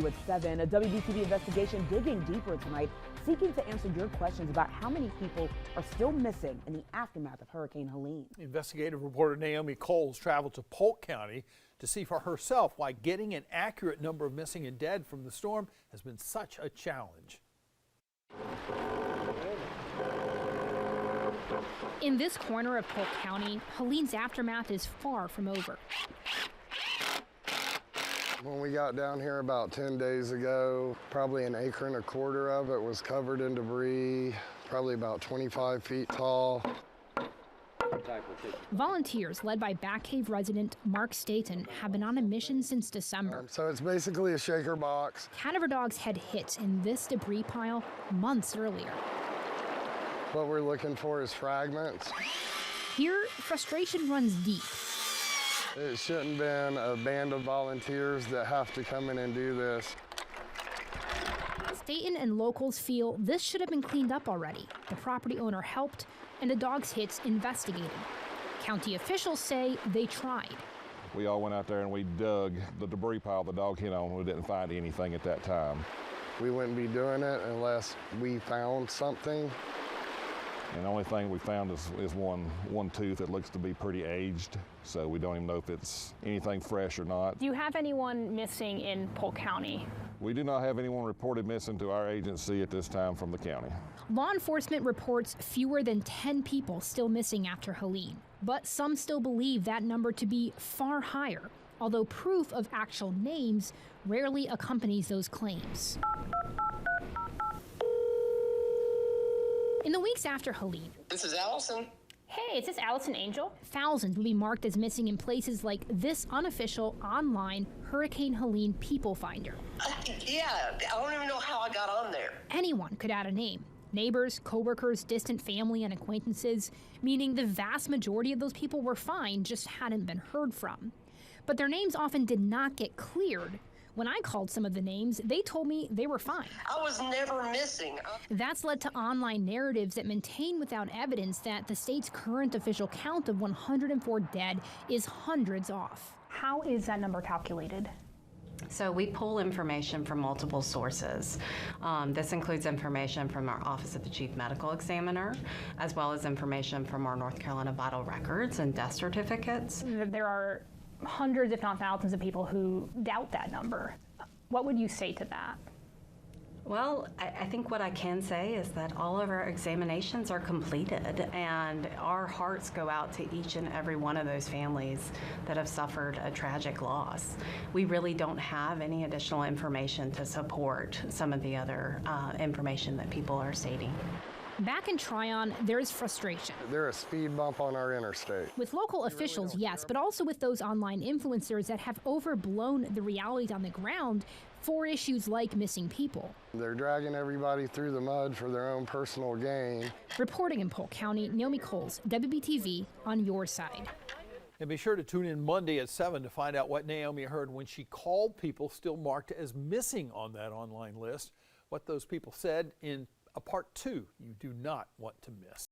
With 7, a WBTV investigation digging deeper tonight, seeking to answer your questions about how many people are still missing in the aftermath of Hurricane Helene. Investigative reporter Naomi Coles traveled to Polk County to see for herself why getting an accurate number of missing and dead from the storm has been such a challenge. In this corner of Polk County, Helene's aftermath is far from over. When we got down here about 10 days ago, probably 1.25 acres of it was covered in debris, probably about 25 feet tall. Volunteers led by Back Cave resident Mark Staten have been on a mission since December. So it's basically a shaker box. Cadaver dogs had hit in this debris pile months earlier. What we're looking for is fragments. Here, frustration runs deep. It shouldn't have been a band of volunteers that have to come in and do this. Staten and locals feel this should have been cleaned up already. The property owner helped, and the dog's hits investigated. County officials say they tried. We all went out there and we dug the debris pile the dog hit on. We didn't find anything at that time. We wouldn't be doing it unless we found something. And the only thing we found is one tooth that looks to be pretty aged, so we don't even know if it's anything fresh or not. Do you have anyone missing in Polk County? We do not have anyone reported missing to our agency at this time from the county. Law enforcement reports fewer than 10 people still missing after Helene, but some still believe that number to be far higher, although proof of actual names rarely accompanies those claims. In the weeks after Helene, this is Allison. Hey, is this Allison Angel? Thousands will be marked as missing in places like this unofficial online Hurricane Helene People Finder. Yeah, I don't even know how I got on there. Anyone could add a name. Neighbors, coworkers, distant family, and acquaintances, meaning the vast majority of those people were fine, just hadn't been heard from. But their names often did not get cleared. When I called some of the names, they told me they were fine. I was never missing. That's led to online narratives that maintain without evidence that the state's current official count of 104 dead is hundreds off. How is that number calculated? So we pull information from multiple sources. This includes information from our Office of the Chief Medical Examiner, as well as information from our North Carolina vital records and death certificates. There are hundreds, if not thousands, of people who doubt that number. What would you say to that? Well, I think what I can say is that all of our examinations are completed, and our hearts go out to each and every one of those families that have suffered a tragic loss. We really don't have any additional information to support some of the other information that people are stating. Back in Tryon, there's frustration. There's a speed bump on our interstate. With local officials, yes, but also with those online influencers that have overblown the realities on the ground for issues like missing people. They're dragging everybody through the mud for their own personal gain. Reporting in Polk County, Naomi Coles, WBTV, on your side. And be sure to tune in Monday at 7 to find out what Naomi heard when she called people still marked as missing on that online list, what those people said in a part 2 you do not want to miss.